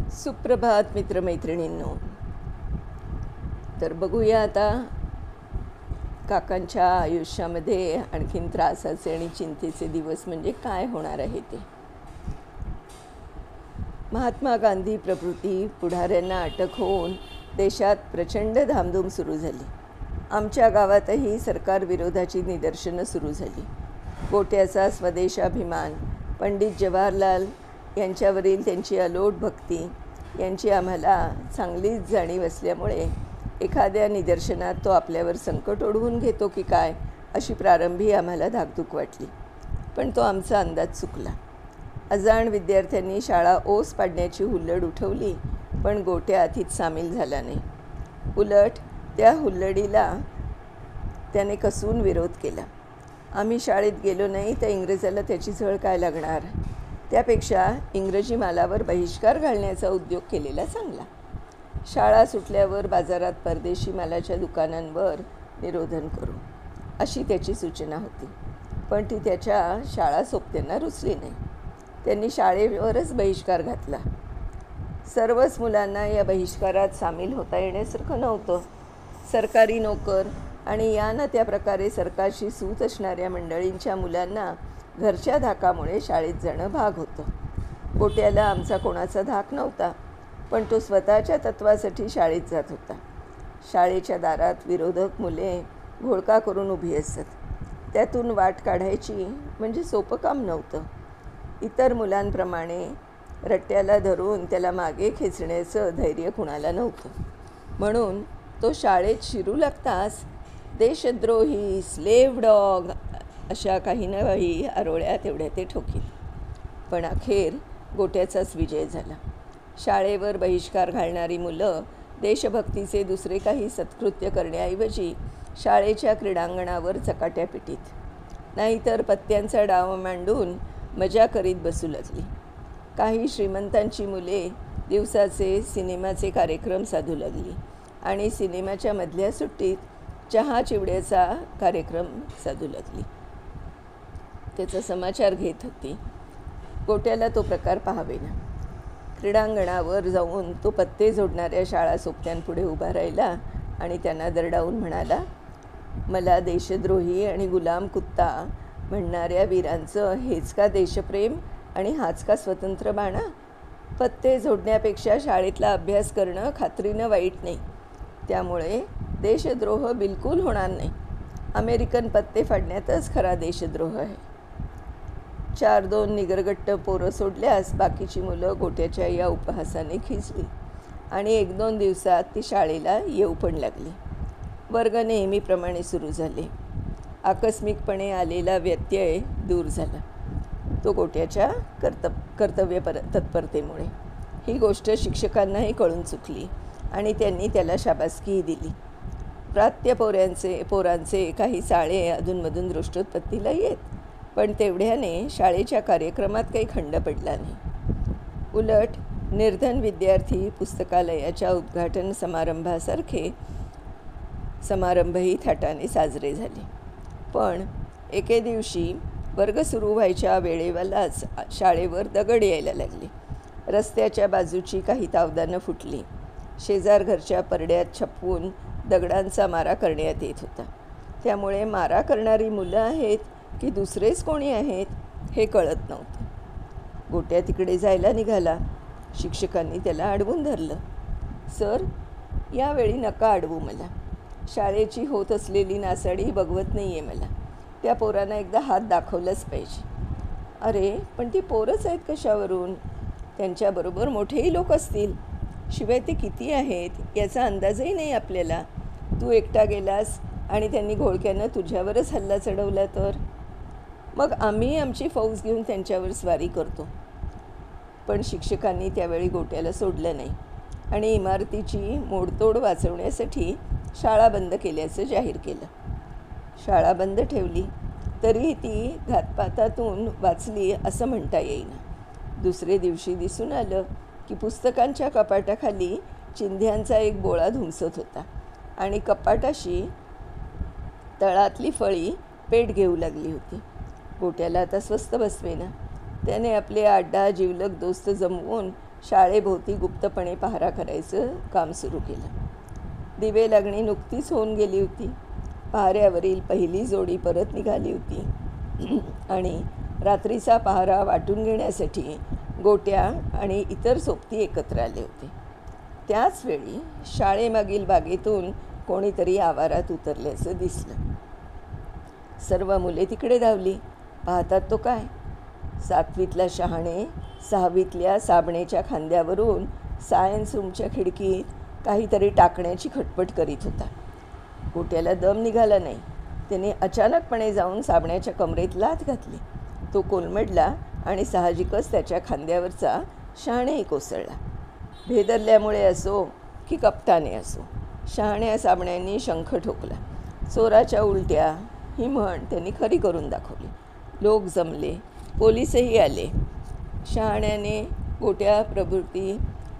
सुप्रभात मित्रमैत्रिणींनो. तर बघूया आता काकांच्या आयुष्यामध्ये आणखीन त्रासाचे आणि चिंतेचे दिवस म्हणजे काय होणार आहे ते. महात्मा गांधी प्रभृती पुढाऱ्यांना अटक होऊन देशात प्रचंड धामधूम सुरू झाली. आमच्या गावातही सरकारविरोधाची निदर्शनं सुरू झाली. गोट्याचा स्वदेशाभिमान, पंडित जवाहरलाल यांच्यावरील त्यांची अलोट भक्ती यांची आम्हाला चांगलीच जाणीव असल्यामुळे एखाद्या निदर्शनात तो आपल्यावर संकट ओढवून घेतो की काय अशी प्रारंभी आम्हाला धाकधूक वाटली. पण तो आमचा अंदाज चुकला. अजाण विद्यार्थ्यांनी शाळा ओस पाडण्याची हुल्लड उठवली, पण गोट्या आधीच सामील झाला नाही. उलट त्या हुल्लडीला त्याने कसून विरोध केला. आम्ही शाळेत गेलो नाही तर इंग्रजाला त्याची झळ काय लागणार. त्यापेक्षा इंग्रजी मालावर बहिष्कार घालण्याचा उद्योग केलेला चांगला. शाळा सुटल्यावर बाजारात परदेशी मालाच्या दुकानांवर निरोधन करू अशी त्याची सूचना होती. पण ती त्याच्या शाळा सोबत्यांना रुचली नाही. त्यांनी शाळेवरच बहिष्कार घातला. सर्वच मुलांना या बहिष्कारात सामील होता येण्यासारखं नव्हतं. सरकारी नोकर आणि या न त्या प्रकारे सरकारशी सूत असणाऱ्या मंडळींच्या मुलांना घरच्या धाकामुळे शाळेत जाणं भाग होतं. गोट्याला आमचा कोणाचा धाक नव्हता, पण तो स्वतःच्या तत्वासाठी शाळेत जात होता. शाळेच्या दारात विरोधक मुले घोळका करून उभी असत. त्यातून वाट काढायची म्हणजे सोपं काम नव्हतं. इतर मुलांप्रमाणे रट्ट्याला धरून त्याला मागे खेचण्याचं धैर्य कुणाला नव्हतं. म्हणून तो शाळेत शिरू लागताच देशद्रोही, स्लेव्ह डॉग अशा काही ना काही आरोळ्या तेवढ्या ते ठोकीत. पण अखेर गोट्याचाच विजय झाला. शाळेवर बहिष्कार घालणारी मुलं देशभक्तीचे दुसरे काही सत्कृत्य करण्याऐवजी शाळेच्या क्रीडांगणावर चकाट्या पिटीत, नाहीतर पत्त्यांचा डाव मांडून मजा करीत बसू लागली. काही श्रीमंतांची मुले दिवसाचे सिनेमाचे कार्यक्रम साधू लागली आणि सिनेमाच्या मधल्या सुट्टीत चहा चिवड्याचा कार्यक्रम साधू लागली. त्याचा समाचार घेत होती. गोट्याला तो प्रकार पाहावेना. क्रीडांगणावर जाऊन तो पत्ते जोडणाऱ्या शाळा सोबत्यांपुढे उभा राहिला आणि त्यांना दरडावून म्हणाला, मला देशद्रोही आणि गुलाम कुत्ता म्हणणाऱ्या वीरांचं हेच का देशप्रेम आणि हाच का स्वतंत्र बाणा. पत्ते जोडण्यापेक्षा शाळेतला अभ्यास करणं खात्रीनं वाईट नाही. त्यामुळे देशद्रोह बिलकुल होणार नाही. अमेरिकन पत्ते फाडण्यातच खरा देशद्रोह आहे. 4-2 निगरगट्ट पोरं सोडल्यास बाकीची मुलं गोट्याच्या या उपहासाने खिजली आणि 1-2 दिवसात ती शाळेला येऊ पण लागली. वर्ग नेहमीप्रमाणे सुरू झाले. आकस्मिकपणे आलेला व्यत्यय दूर झाला, तो गोट्याच्या कर्तव्य तत्परतेमुळे. ही गोष्ट शिक्षकांनाही कळून चुकली आणि त्यांनी त्याला शाबासकीही दिली. प्रात्य पोरांचे काही चाळे अधूनमधून दृष्टोत्पत्तीला येत, पण तेवढ्याने शाळेच्या कार्यक्रमात काही खंड पडला नाही. उलट निर्धन विद्यार्थी पुस्तकालयाच्या उद्घाटन समारंभासारखे समारंभही थाटाने साजरे झाले. पण एके दिवशी वर्ग सुरू व्हायच्या वेळेलाच शाळेवर दगड यायला लागले. रस्त्याच्या बाजूची काही तावदानं फुटली. शेजार घरच्या परड्यात छपवून दगडांचा मारा करण्यात येत होता. त्यामुळे मारा करणारी मुलं आहेत की दुसरेच कोणी आहेत हे कळत नव्हतं. गोट्या तिकडे जायला निघाला. शिक्षकांनी त्याला अडवून धरलं. सर, यावेळी नका अडवू मला. शाळेची होत असलेली नासाडी बघवत नाही आहे मला. त्या पोरांना एकदा हात दाखवलाच पाहिजे. अरे, पण ती पोरंच आहेत कशावरून? त्यांच्याबरोबर मोठेही लोक असतील. शिवाय ते किती आहेत याचा अंदाजही नाही आपल्याला. तू एकटा गेलास आणि त्यांनी घोळक्यानं तुझ्यावरच हल्ला चढवला तर? मग आम्ही आमची फौज घेऊन त्यांच्यावर स्वारी करतो. पण शिक्षकांनी त्यावेळी गोट्याला सोडलं नाही आणि इमारतीची मोडतोड वाचवण्यासाठी शाळा बंद केल्याचं जाहीर केलं. शाळा बंद ठेवली तरी ती घातपातातून वाचली असं म्हणता येईना. दुसरे दिवशी दिसून आलं की पुस्तकांच्या कपाटाखाली चिंध्यांचा एक बोळा धुमसत होता आणि कपाटाशी तळातली फळी पेट घेऊ लागली होती. गोट्याला आता स्वस्त बसवेना. त्याने आपले 8-10 जिवलग दोस्त जमवून शाळेभोवती गुप्तपणे पहारा करायचं काम सुरू केलं. दिवे लागणी नुकतीच होऊन गेली होती. पहाऱ्यावरील पहिली जोडी परत निघाली होती आणि रात्रीचा पहारा वाटून घेण्यासाठी गोट्या आणि इतर सोबती एकत्र आले होते. त्याच वेळी शाळेमागील बागेतून कोणीतरी आवारात उतरल्याचं दिसलं. सर्व मुले तिकडे धावली. पाहतात तो काय, 7वीतला शहाणे 6वीतल्या साबणेच्या खांद्यावरून सायन्स रूमच्या खिडकीत काहीतरी टाकण्याची खटपट करीत होता. गोट्याला दम निघाला नाही. त्याने अचानकपणे जाऊन साबण्याच्या कमरेत लाथ घातली. तो कोलमडला आणि साहजिकच त्याच्या खांद्यावरचा शहाणेही कोसळला. भेदरल्यामुळे असो की कपटाने असो, शहाण्या साबण्यांनी शंख ठोकला. चोराच्या उलट्या ही म्हण त्यांनी खरी करून दाखवली. लोक जमले, पोलीसही आले. शहाण्याने गोट्या प्रभृती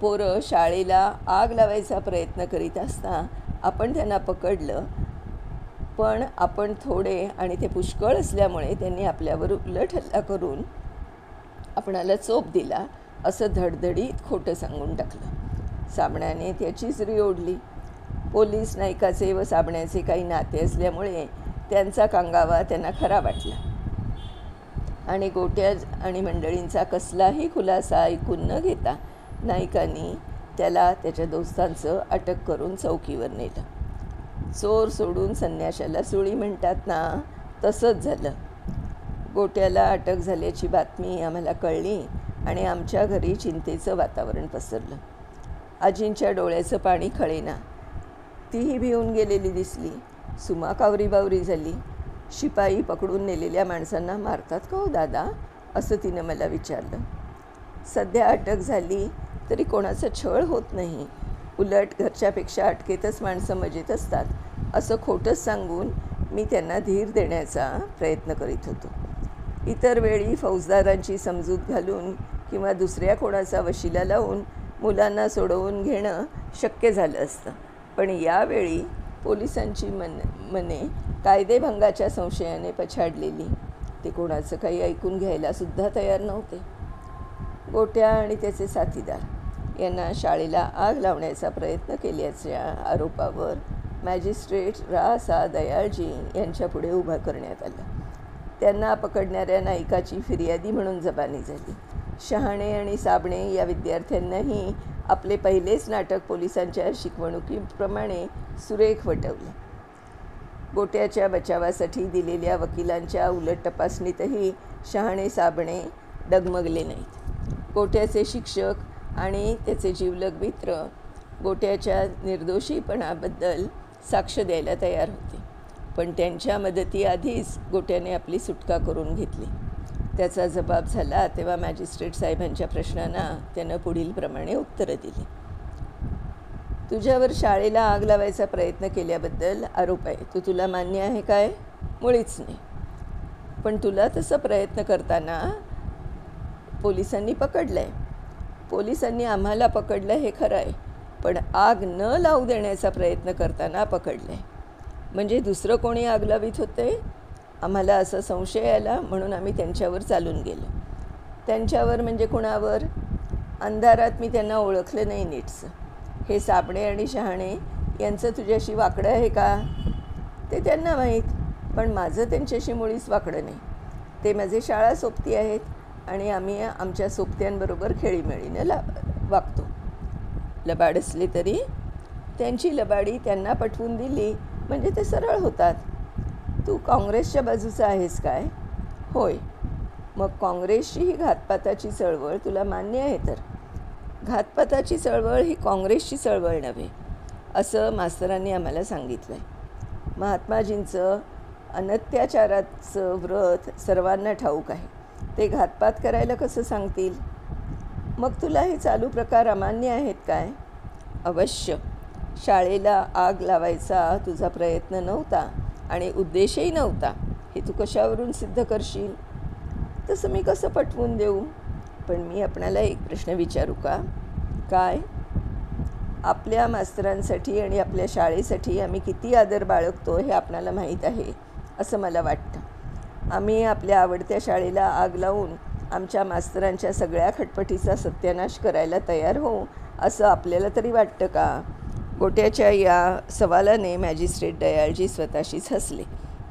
पोरं शाळेला आग लावायचा प्रयत्न करीत असता आपण त्यांना पकडलं. पण आपण थोडे आणि ते पुष्कळ असल्यामुळे त्यांनी आपल्यावर उलट हल्ला करून आपणाला चोप दिला असं धडधडीत खोटं सांगून टाकलं. साबण्याने त्याची जरी ओढली. पोलीस नायकाचे व साबण्याचे काही नाते असल्यामुळे त्यांचा कांगावा त्यांना खरा वाटला आणि गोट्या आणि मंडळींचा कसलाही खुलासा ऐकून न घेता नायकांनी त्याला त्याच्या दोस्तांचं अटक करून चौकीवर नेलं. चोर सोडून संन्याशाला सुळी म्हणतात ना, तसंच झालं. गोट्याला अटक झाल्याची बातमी आम्हाला कळली आणि आमच्या घरी चिंतेचं वातावरण पसरलं. आजींच्या डोळ्याचं पाणी खळेना. तीही भिवून गेलेली दिसली. सुमा कावरीबावरी झाली. शिपाई पकडून नेलेल्या माणसांना मारतात का हो दादा, असं तिनं मला विचारलं. सध्या अटक झाली तरी कोणाचा छळ होत नाही. उलट घरच्यापेक्षा अटकेतच माणसं मजेत असतात असं खोटंच सांगून मी त्यांना धीर देण्याचा प्रयत्न करीत होतो. इतर वेळी फौजदारांची समजूत घालून किंवा दुसऱ्या कोणाचा वशिला लावून मुलांना सोडवून घेणं शक्य झालं असतं. पण यावेळी पोलिसांची मने कायदेभंगाच्या संशयाने पछाडलेली. ते कोणाचं काही ऐकून घ्यायला सुद्धा तयार नव्हते. गोट्या आणि त्याचे साथीदार यांना शाळेला आग लावण्याचा प्रयत्न केल्याच्या आरोपावर मॅजिस्ट्रेट रा. दयाळजी यांच्यापुढे उभा करण्यात आलं. त्यांना पकडणाऱ्या नायकाची फिर्यादी म्हणून जबानी झाली. शहाणे आणि साबणे या विद्यार्थ्यांनाही आपले पहिलेच नाटक पोलिसांच्या शिकवणुकीप्रमाणे सुरेख वटवले. गोट्याच्या बचावासाठी दिलेल्या वकिलांच्या उलट तपासणीतही शहाणे साबणे डगमगले नाहीत. गोट्याचे शिक्षक आणि त्याचे जिवलग मित्र गोट्याच्या निर्दोषीपणाबद्दल साक्ष द्यायला तयार होते. पण त्यांच्या मदतीआधीच गोट्याने आपली सुटका करून घेतली. त्याचा जबाब झाला तेव्हा मॅजिस्ट्रेट साहेबांच्या प्रश्नांना त्यानं पुढील प्रमाणे उत्तरं दिली. तुझ्यावर शाळेला आग लावायचा प्रयत्न केल्याबद्दल आरोप आहे, तो तुला मान्य आहे काय? मुळीच नाही. पण तुला तसं प्रयत्न करताना पोलिसांनी पकडलं आहे. पोलिसांनी आम्हाला पकडलं हे खरं आहे, पण आग न लावू देण्याचा प्रयत्न करताना पकडलं आहे. म्हणजे दुसरं कोणी आग लावित होते आम्हाला असा संशय आला म्हणून आम्ही त्यांच्यावर चालून गेलो. त्यांच्यावर म्हणजे कुणावर? अंधारात मी त्यांना ओळखलं नाही नीटसं. हे साबणे आणि शहाणे यांचं तुझ्याशी वाकडं आहे का ते त्यांना माहीत, पण माझं त्यांच्याशी मुळीच वाकडं नाही. ते माझे शाळा सोबती आहेत आणि आम्ही आमच्या सोबत्यांबरोबर खेळीमेळीनं वागतो. लबाड असले तरी त्यांची लबाडी त्यांना पटवून दिली म्हणजे ते सरळ होतात. तू काँग्रेसच्या बाजूचा आहेस काय? होय. मग काँग्रेसची ही घातपाताची चळवळ तुला मान्य आहे तर? घातपाताची चळवळ ही काँग्रेसची चळवळ नव्हे असं मास्तरांनी आम्हाला सांगितलं आहे. महात्माजींचं अनत्याचाराचं व्रत सर्वांना ठाऊक आहे. ते घातपात करायला कसं सांगतील? मग तुला हे चालू प्रकार अमान्य आहेत काय? अवश्य. शाळेला आग लावायचा तुझा प्रयत्न नव्हता आणि उद्देशही नव्हता हे तू कशावरून सिद्ध करशील? तसं मी कसं पटवून देऊ? पण मी आपणाला एक प्रश्न विचारू का? काय? आपल्या मास्तरांसाठी आणि आपल्या शाळेसाठी आम्ही किती आदर बाळगतो हे आपणाला माहीत आहे असं मला वाटतं. आम्ही आपल्या आवडत्या शाळेला आग लावून आमच्या मास्तरांच्या सगळ्या खटपटीचा सत्यानाश करायला तयार हो असं आपल्याला तरी वाटतं का? गोट्याच्या या सवालाने मॅजिस्ट्रेट दयाळजी स्वतःशीच हसले.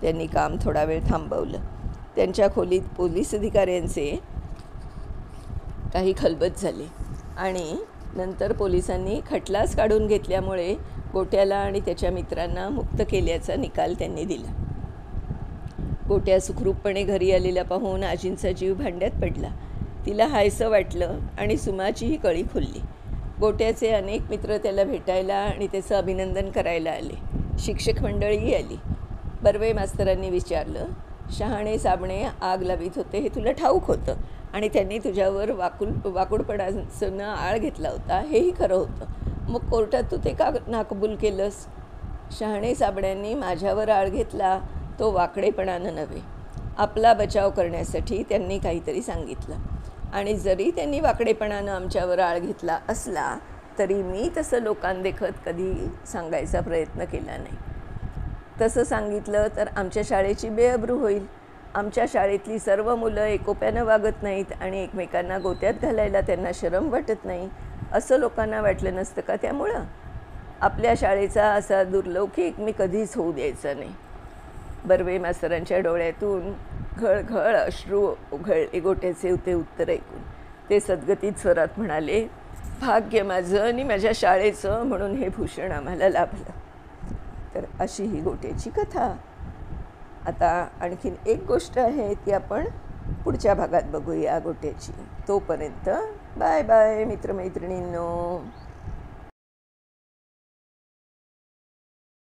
त्यांनी काम थोडा वेळ थांबवलं. त्यांच्या खोलीत पोलीस अधिकाऱ्यांचे काही खलबत झाले आणि नंतर पोलिसांनी खटलाच काढून घेतल्यामुळे गोट्याला आणि त्याच्या मित्रांना मुक्त केल्याचा निकाल त्यांनी दिला. गोट्या सुखरूपपणे घरी आलेला पाहून आजींचा जीव भांड्यात पडला. तिला हायसं वाटलं आणि सुमाचीही कळी खुलली. गोट्याचे अनेक मित्र त्याला भेटायला आणि त्याचं अभिनंदन करायला आले. शिक्षक मंडळीही आली. बर्वे मास्तरांनी विचारलं, शहाणे साबणे आग लावित होते हे तुला ठाऊक होतं आणि त्यांनी तुझ्यावर वाकुडपणाचं आळ घेतला होता हेही खरं होतं. मग कोर्टात तू ते का नाकबूल केलंस? शहाणे साबण्यांनी माझ्यावर आळ घेतला तो वाकडेपणानं नव्हे, आपला बचाव करण्यासाठी त्यांनी काहीतरी सांगितलं. आणि जरी त्यांनी वाकडेपणानं आमच्यावर आळ घेतला असला तरी मी तसं लोकांदेखत कधी सांगायचा प्रयत्न केला नाही. तसं सांगितलं तर आमच्या शाळेची बेअब्रू होईल. आमच्या शाळेतली सर्व मुलं एकोप्यानं वागत नाहीत आणि एकमेकांना गोत्यात घालायला त्यांना शरम वाटत नाही असं लोकांना वाटलं नसतं का? त्यामुळं आपल्या शाळेचा असा दुर्लौकिक मी कधीच होऊ द्यायचा नाही. बर्वे मास्तरांच्या डोळ्यातून घळघळ अश्रू उघळले. गोट्याचे ते उत्तर ऐकून ते सद्गतीत स्वरात म्हणाले, भाग्य माझं आणि माझ्या शाळेचं म्हणून हे भूषण आम्हाला लाभलं. तर अशी ही गोट्याची कथा. आता आणखीन एक गोष्ट आहे ती आपण पुढच्या भागात बघूया गोट्याची. तोपर्यंत बाय बाय मित्रमैत्रिणींनो.